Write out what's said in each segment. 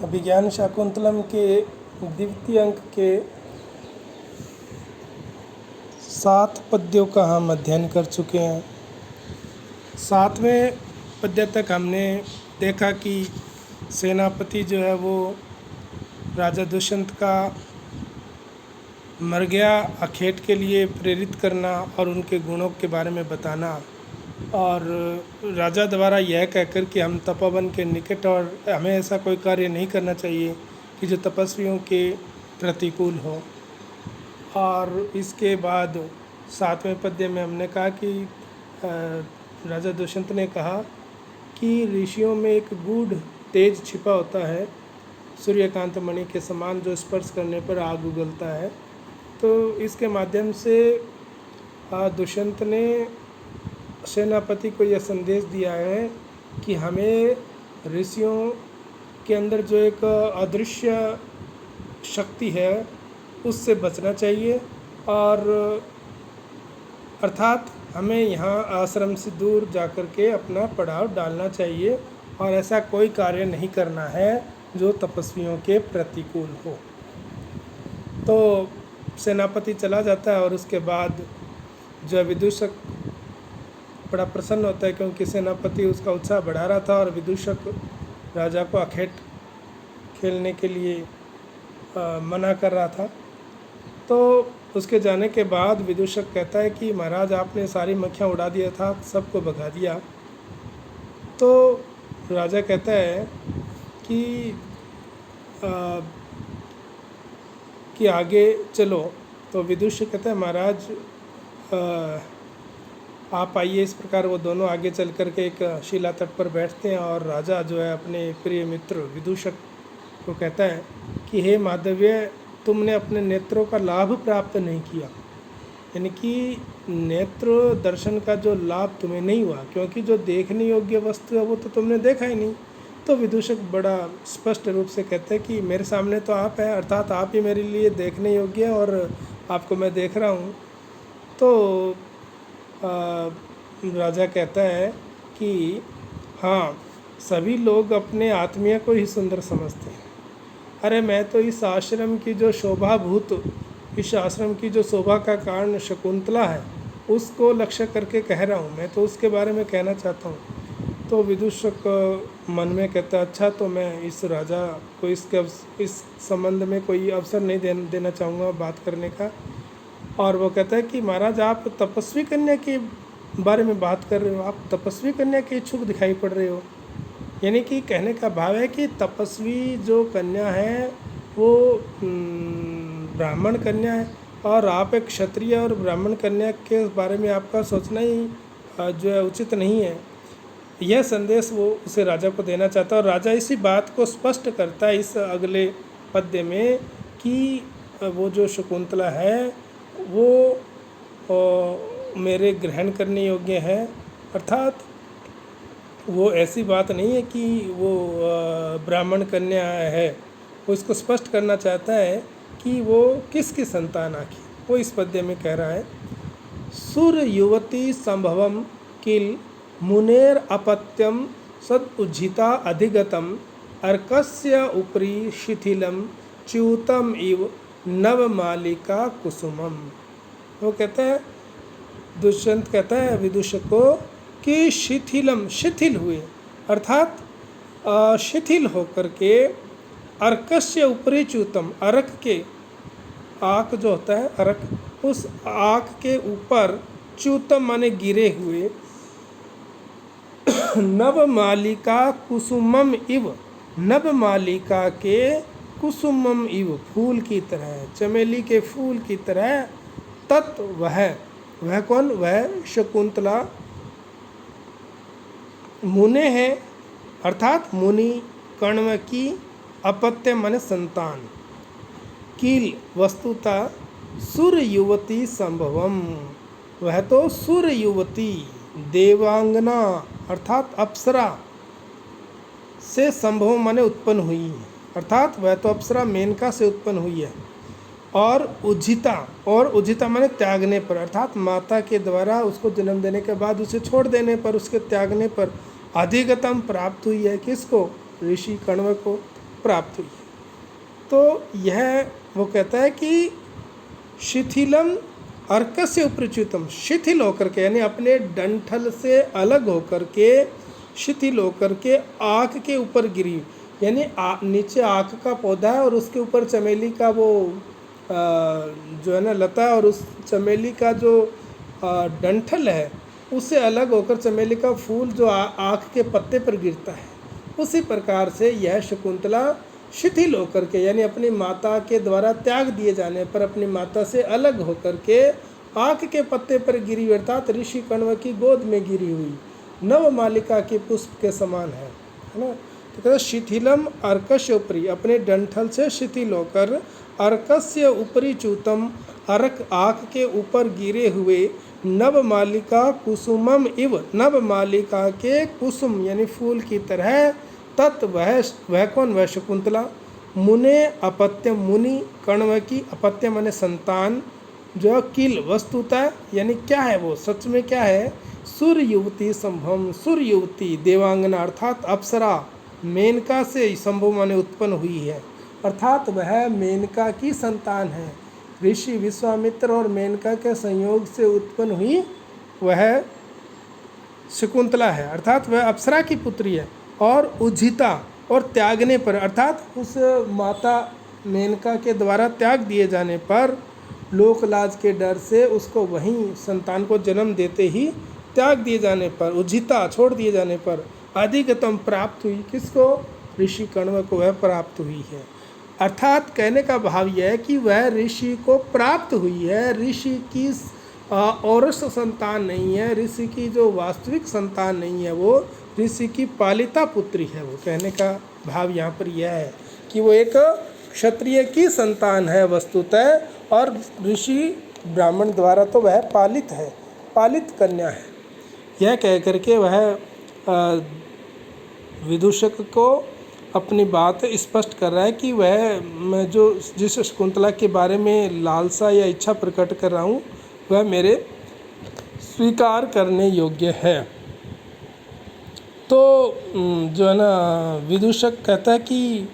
अभिज्ञान शाकुंतलम के द्वितीय अंक के 7 पद्यों का हम अध्ययन कर चुके हैं। 7वें पद्य तक हमने देखा कि सेनापति जो है वो राजा दुष्यंत का मर गया अखेट के लिए प्रेरित करना और उनके गुणों के बारे में बताना, और राजा द्वारा यह कहकर कि हम तपोवन के निकट और हमें ऐसा कोई कार्य नहीं करना चाहिए कि जो तपस्वियों के प्रतिकूल हो। और इसके बाद 7वें पद्य में हमने कहा कि राजा दुष्यंत ने कहा कि ऋषियों में एक गूढ़ तेज छिपा होता है, सूर्यकांत मणि के समान, जो स्पर्श करने पर आग उगलता है। तो इसके माध्यम से दुष्यंत ने सेनापति को यह संदेश दिया है कि हमें ऋषियों के अंदर जो एक अदृश्य शक्ति है उससे बचना चाहिए, और अर्थात हमें यहाँ आश्रम से दूर जाकर के अपना पड़ाव डालना चाहिए और ऐसा कोई कार्य नहीं करना है जो तपस्वियों के प्रतिकूल हो। तो सेनापति चला जाता है और उसके बाद जो विदूषक बड़ा प्रसन्न होता है, क्योंकि सेनापति उसका उत्साह बढ़ा रहा था और विदूषक राजा को अखेट खेलने के लिए मना कर रहा था। तो उसके जाने के बाद विदूषक कहता है कि महाराज, आपने सारी मक्खियाँ उड़ा दिया था, सबको भगा दिया। तो राजा कहता है कि आगे चलो। तो विदूषक कहता है महाराज आप आइए। इस प्रकार वो दोनों आगे चल कर के एक शिला तट पर बैठते हैं और राजा जो है अपने प्रिय मित्र विदूषक को कहता है कि हे माधव्य, तुमने अपने नेत्रों का लाभ प्राप्त नहीं किया, यानी कि नेत्र दर्शन का जो लाभ तुम्हें नहीं हुआ, क्योंकि जो देखने योग्य वस्तु है वो तो तुमने देखा ही नहीं। तो विदूषक बड़ा स्पष्ट रूप से कहते हैं कि मेरे सामने तो आप है, अर्थात आप ही मेरे लिए देखने योग्य है और आपको मैं देख रहा हूँ। तो राजा कहता है कि हाँ, सभी लोग अपने आत्मीय को ही सुंदर समझते हैं। अरे मैं तो इस आश्रम की जो शोभाभूत, इस आश्रम की जो शोभा का कारण शकुंतला है उसको लक्ष्य करके कह रहा हूँ, मैं तो उसके बारे में कहना चाहता हूँ। तो विदूषक मन में कहता है अच्छा, तो मैं इस राजा को इस संबंध में कोई अवसर नहीं देना चाहूँगा बात करने का। और वो कहता है कि महाराज, आप तपस्वी कन्या के बारे में बात कर रहे हो, आप तपस्वी कन्या के इच्छुक दिखाई पड़ रहे हो। यानी कि कहने का भाव है कि तपस्वी जो कन्या है वो ब्राह्मण कन्या है, और आप एक क्षत्रिय और ब्राह्मण कन्या के बारे में आपका सोचना ही जो है उचित नहीं है। यह संदेश वो उसे राजा को देना चाहता है, और राजा इसी बात को स्पष्ट करता है इस अगले पद्य में कि वो जो शकुंतला है वो मेरे ग्रहण करने योग्य है। अर्थात वो ऐसी बात नहीं है कि वो ब्राह्मण कन्या है, वो इसको स्पष्ट करना चाहता है कि वो किसकी संतान आखिर। वो इस पद्य में कह रहा है, सुर युवती संभवम किल मुनेर अपत्यम सद उज्झिता अधिगतम अर्कस्य उपरि शिथिलम च्यूतम इव नवमालिका कुसुमम। वो कहता है, दुष्यंत कहता है विदूषक को कि शिथिल हुए, अर्थात शिथिल होकर के अर्कस्य उपरि च्यूतम, अर्क के आक जो होता है अर्क, उस आक के ऊपर च्यूतम माने गिरे हुए, नवमालिका कुसुमम इव, नवमालिका के कुसुमम इव, फूल की तरह, चमेली के फूल की तरह, तत् वह कौन, वह शकुंतला मुने है, अर्थात मुनि कण्व की अपत्य मन संतान, कील वस्तुता सुर युवती संभवम, वह तो सुर युवती देवांगना अर्थात अप्सरा से संभव माने उत्पन्न हुई है, अर्थात वह तो अप्सरा मेनका से उत्पन्न हुई है। और उज्झिता माने त्यागने पर, अर्थात माता के द्वारा उसको जन्म देने के बाद उसे छोड़ देने पर, उसके त्यागने पर अधिगतम प्राप्त हुई है। किसको? ऋषि कण्व को। प्राप्त हुई। तो यह वो कहता है कि शिथिलम अर्कस्य उपरिच्युतम, शिथिल होकर के यानी अपने डंठल से अलग होकर के, शिथिल होकर के आँख के ऊपर गिरी, यानी नीचे आँख का पौधा है और उसके ऊपर चमेली का वो जो है ना लता, और उस चमेली का जो डंठल है उससे अलग होकर चमेली का फूल जो आँख के पत्ते पर गिरता है, उसी प्रकार से यह शकुंतला शिथिल होकर के यानी अपनी माता के द्वारा त्याग दिए जाने पर अपनी माता से अलग होकर के आँख के पत्ते पर गिरी, अर्थात ऋषि कण्व की गोद में गिरी हुई नव मालिका के पुष्प के समान है ना। तो कहते शिथिलम अर्कस्य उपरी, अपने डंठल से शिथिल होकर अर्कस्य उपरी च्यूतम, अर्क आँख के ऊपर गिरे हुए नव मालिका कुसुमम इव, नव मालिका के कुसुम यानी फूल की तरह, तत् वह कौन, वह शकुंतला। मुने अपत्यम, मुनि कण्व की, अपत्य माने संतान, जो किल वस्तुतः यानी क्या है वो, सच में क्या है, सूर्य युवती संभव, सूर्य युवती देवांगना अर्थात अप्सरा मेनका से संभव माने उत्पन्न हुई है, अर्थात वह मेनका की संतान है। ऋषि विश्वामित्र और मेनका के संयोग से उत्पन्न हुई वह शकुंतला है, अर्थात वह अप्सरा की पुत्री है। और उज्झिता, और त्यागने पर अर्थात उस माता मेनका के द्वारा त्याग दिए जाने पर, लोकलाज के डर से उसको वहीं संतान को जन्म देते ही त्याग दिए जाने पर, उज्झिता छोड़ दिए जाने पर, अधिगतम प्राप्त हुई, किसको, ऋषि कण्व को वह प्राप्त हुई है। अर्थात कहने का भाव यह है कि वह ऋषि को प्राप्त हुई है, ऋषि की औरस संतान नहीं है, ऋषि की जो वास्तविक संतान नहीं है, वो ऋषि की पालिता पुत्री है। वो कहने का भाव यहाँ पर यह है कि वो एक क्षत्रिय की संतान है वस्तुतः, और ऋषि ब्राह्मण द्वारा तो वह पालित है, पालित कन्या है। यह कह करके वह विदूषक को अपनी बात स्पष्ट कर रहा है कि वह मैं जो जिस शकुंतला के बारे में लालसा या इच्छा प्रकट कर रहा हूँ वह मेरे स्वीकार करने योग्य है। तो जो है ना विदूषक कहता है कि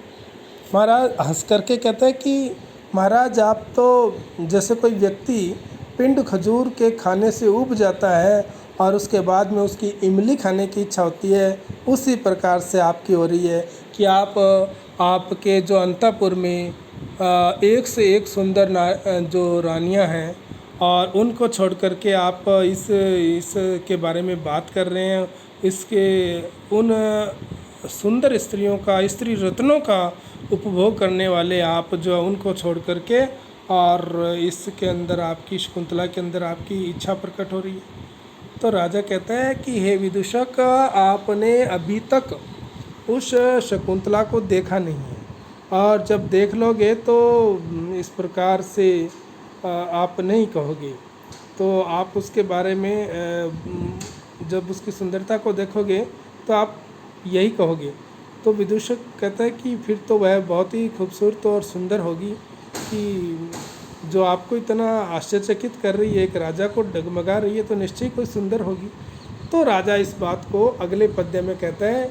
महाराज, हंस करके कहता है कि महाराज आप तो जैसे कोई व्यक्ति पिंड खजूर के खाने से ऊब जाता है और उसके बाद में उसकी इमली खाने की इच्छा होती है, उसी प्रकार से आपकी हो रही है कि आपके जो अंतःपुर में एक से एक सुंदर जो रानियां हैं और उनको छोड़ करके आप इस के बारे में बात कर रहे हैं, इसके उन सुंदर स्त्रियों का, स्त्री रत्नों का उपभोग करने वाले आप जो उनको छोड़ करके, और इसके अंदर आपकी शकुंतला के अंदर आपकी इच्छा प्रकट हो रही है। तो राजा कहता है कि हे विदूषक, आपने अभी तक उस शकुंतला को देखा नहीं है, और जब देख लोगे तो इस प्रकार से आप नहीं कहोगे। तो आप उसके बारे में जब उसकी सुंदरता को देखोगे तो आप यही कहोगे। तो विदूषक कहता है कि फिर तो वह बहुत ही खूबसूरत और सुंदर होगी कि जो आपको इतना आश्चर्यचकित कर रही है, एक राजा को डगमगा रही है, तो निश्चय कोई सुंदर होगी। तो राजा इस बात को अगले पद्य में कहता है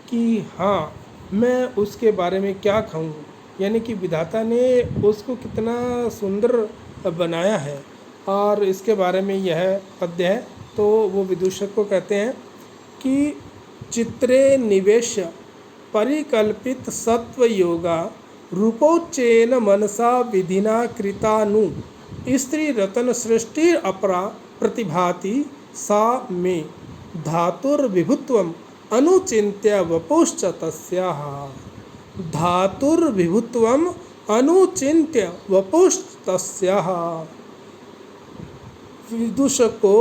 कि हाँ, मैं उसके बारे में क्या कहूँ, यानी कि विधाता ने उसको कितना सुंदर बनाया है, और इसके बारे में यह पद्य है। तो वो विदूषक को कहते हैं कि चित्रे निवेश परिकल्पित सत्व योगा रूपोच्चेन मनसा विधिना कृतानु स्त्री रतन सृष्टि अपरा प्रतिभाति सा मे धातुर्विभुत्वम अनुचिन्त्य वपुश्च तस्याः। धातुर्विभुत्वम अनुचिन्त्य वपुश्च तस्याः। विदूषक को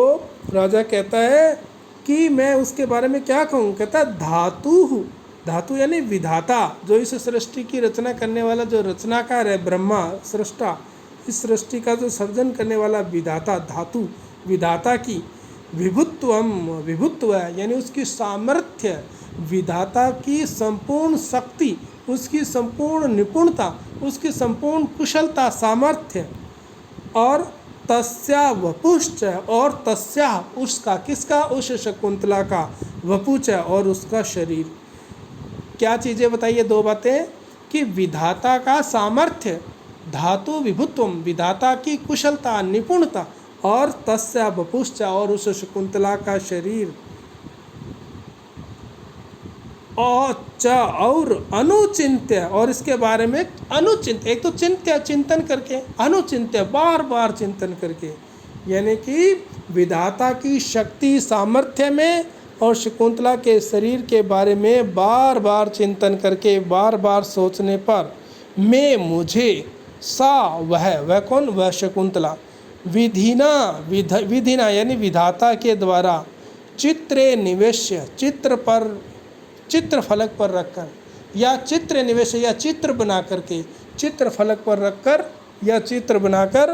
राजा कहता है कि मैं उसके बारे में क्या कहूँ। कहता है धातु, धातु यानी विधाता, जो इस सृष्टि की रचना करने वाला जो रचनाकार है, ब्रह्मा सृष्टा, इस सृष्टि का जो सर्जन करने वाला विधाता, धातु विधाता की विभुत्वम, विभुत्व यानी उसकी सामर्थ्य, विधाता की संपूर्ण शक्ति, उसकी संपूर्ण निपुणता, उसकी संपूर्ण कुशलता, सामर्थ्य, और तस्या वपुश्च, और तस्या उसका, किसका, उस शकुंतला का, वपुच और उसका शरीर। क्या चीज़ें बताइए, दो बातें। कि विधाता का सामर्थ्य, धातु विभुत्वम, विधाता की कुशलता, निपुणता, और तस्या वपुश्च, और उस शकुंतला का शरीर, और अनुचिंत्य, और इसके बारे में अनुचिंत्य, एक तो चिंत्य चिंतन करके, अनुचिंत्य बार बार चिंतन करके, यानी कि विधाता की शक्ति सामर्थ्य में और शकुंतला के शरीर के बारे में बार बार चिंतन करके, बार बार सोचने पर, मैं मुझे सा वह कौन, वह शकुंतला, विधिना यानी विधाता के द्वारा, चित्रे निवेश्य, चित्र फलक पर रखकर, या चित्र निवेश, या चित्र बना करके, चित्र फलक पर रखकर या चित्र बनाकर,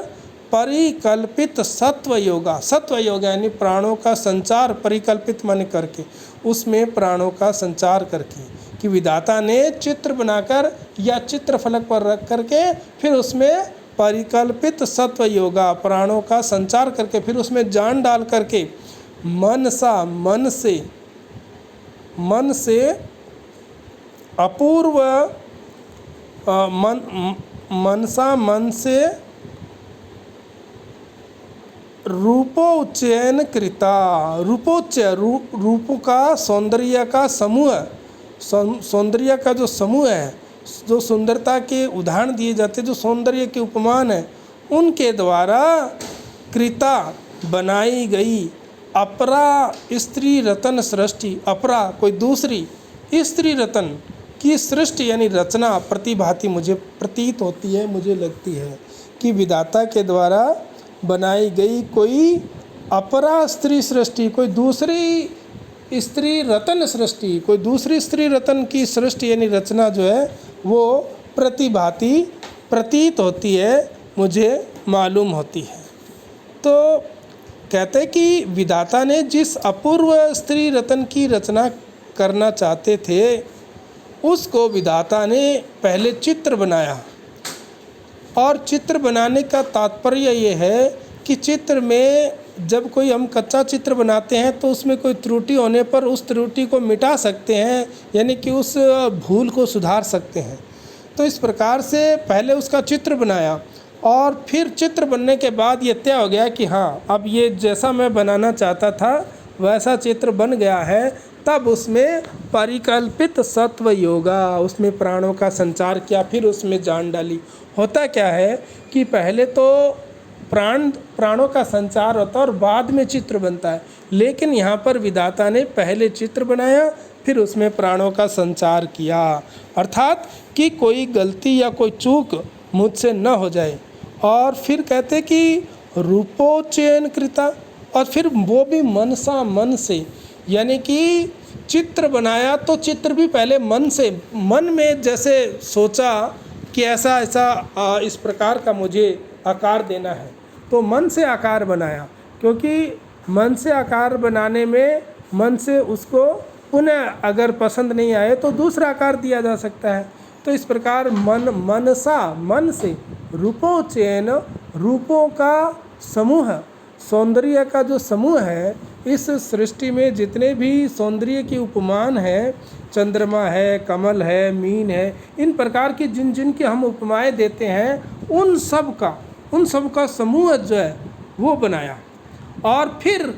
परिकल्पित सत्व योगा, सत्व योगा यानी प्राणों का संचार, परिकल्पित मन करके, उसमें प्राणों का संचार करके, कि विधाता ने चित्र बनाकर या चित्र फलक पर रख करके फिर उसमें परिकल्पित सत्व योगा, प्राणों का संचार करके, फिर उसमें जान डाल करके, मन से अपूर्व, मन से रूपोच्चयन कृता, रूपोच्चय, रूप का, सौंदर्य का समूह, सौंदर्य का जो समूह है, जो सुंदरता के उदाहरण दिए जाते, जो सौंदर्य के उपमान है, उनके द्वारा कृता बनाई गई अपरा स्त्री रतन सृष्टि, अपरा कोई दूसरी स्त्री रतन की सृष्टि यानी रचना, प्रतिभाति मुझे प्रतीत होती है, मुझे लगती है कि विधाता के द्वारा बनाई गई कोई अपरा स्त्री सृष्टि, कोई दूसरी स्त्री रतन सृष्टि, कोई दूसरी स्त्री रतन की सृष्टि यानी रचना जो है वो प्रतिभाति प्रतीत होती है, मुझे मालूम होती है। तो कहते हैं कि विधाता ने जिस अपूर्व स्त्री रतन की रचना करना चाहते थे, उसको विधाता ने पहले चित्र बनाया, और चित्र बनाने का तात्पर्य ये है कि चित्र में जब कोई हम कच्चा चित्र बनाते हैं तो उसमें कोई त्रुटि होने पर उस त्रुटि को मिटा सकते हैं, यानी कि उस भूल को सुधार सकते हैं। तो इस प्रकार से पहले उसका चित्र बनाया, और फिर चित्र बनने के बाद ये तय हो गया कि हाँ, अब ये जैसा मैं बनाना चाहता था वैसा चित्र बन गया है। तब उसमें परिकल्पित सत्व योगा, उसमें प्राणों का संचार किया, फिर उसमें जान डाली। होता क्या है कि पहले तो प्राणों का संचार होता है और बाद में चित्र बनता है, लेकिन यहाँ पर विधाता ने पहले चित्र बनाया, फिर उसमें प्राणों का संचार किया, अर्थात कि कोई गलती या कोई चूक मुझसे न हो जाए। और फिर कहते कि रूपोच्चयन कृता, और फिर वो भी मनसा, मन से, यानी कि चित्र बनाया तो चित्र भी पहले मन से, मन में जैसे सोचा कि ऐसा ऐसा इस प्रकार का मुझे आकार देना है, तो मन से आकार बनाया, क्योंकि मन से आकार बनाने में मन से उसको पुनः अगर पसंद नहीं आए तो दूसरा आकार दिया जा सकता है। तो इस प्रकार मनसा, मन से, रूपोच्चयन, रूपों का समूह, सौंदर्य का जो समूह है, इस सृष्टि में जितने भी सौंदर्य के उपमान हैं, चंद्रमा है, कमल है, मीन है, इन प्रकार की जिन जिन की हम उपमाएं देते हैं, उन सब का समूह जो है वो बनाया। और फिर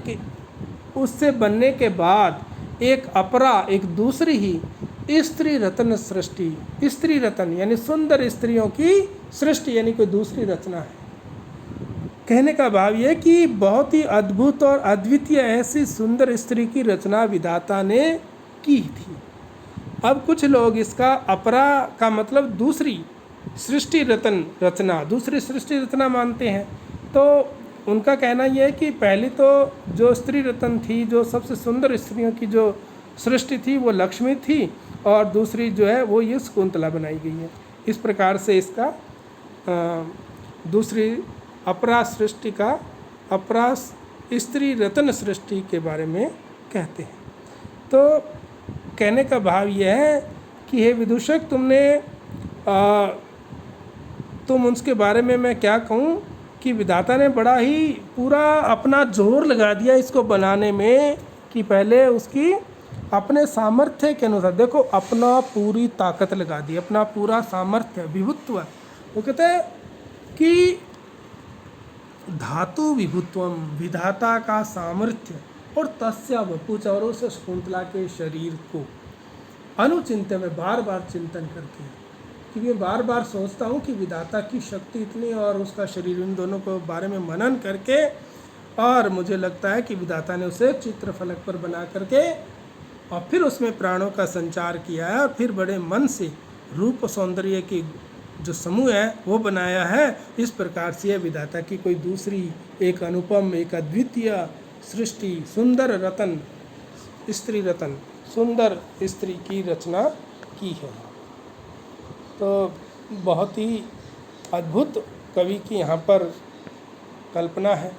उससे बनने के बाद एक अपरा, एक दूसरी ही स्त्री रतन सृष्टि, स्त्री रतन यानी सुंदर स्त्रियों की सृष्टि, यानी कोई दूसरी रचना है। कहने का भाव ये कि बहुत ही अद्भुत और अद्वितीय ऐसी सुंदर स्त्री की रचना विधाता ने की थी। अब कुछ लोग इसका अपरा का मतलब दूसरी सृष्टि रतन रचना, दूसरी सृष्टि रचना मानते हैं। तो उनका कहना यह है कि पहली तो जो स्त्री रतन थी, जो सबसे सुंदर स्त्रियों की जो सृष्टि थी वो लक्ष्मी थी, और दूसरी जो है वो ये शकुंतला बनाई गई है। इस प्रकार से इसका दूसरी अपरा सृष्टि का, अपरा स्त्री रतन सृष्टि के बारे में कहते हैं। तो कहने का भाव यह है कि हे विदूषक, तुम उसके बारे में मैं क्या कहूँ कि विधाता ने बड़ा ही पूरा अपना जोर लगा दिया इसको बनाने में, कि पहले उसकी अपने सामर्थ्य के अनुसार, देखो अपना पूरी ताकत लगा दी, अपना पूरा सामर्थ्य विभुत्व, वो कहते हैं कि धातु विभुत्वम, विधाता का सामर्थ्य, और तस्या वपुच, और उस शकुंतला के शरीर को अनुचिंत्य में बार बार चिंतन करके, क्योंकि मैं बार बार सोचता हूँ कि विधाता की शक्ति इतनी और उसका शरीर, इन दोनों को बारे में मनन करके, और मुझे लगता है कि विधाता ने उसे चित्रफलक पर बना करके और फिर उसमें प्राणों का संचार किया है, और फिर बड़े मन से रूप सौंदर्य की जो समूह है वो बनाया है। इस प्रकार से विधाता की कोई दूसरी एक अनुपम, एक अद्वितीय सृष्टि, सुंदर रतन, स्त्री रतन, सुंदर स्त्री की रचना की है। तो बहुत ही अद्भुत कवि की यहाँ पर कल्पना है।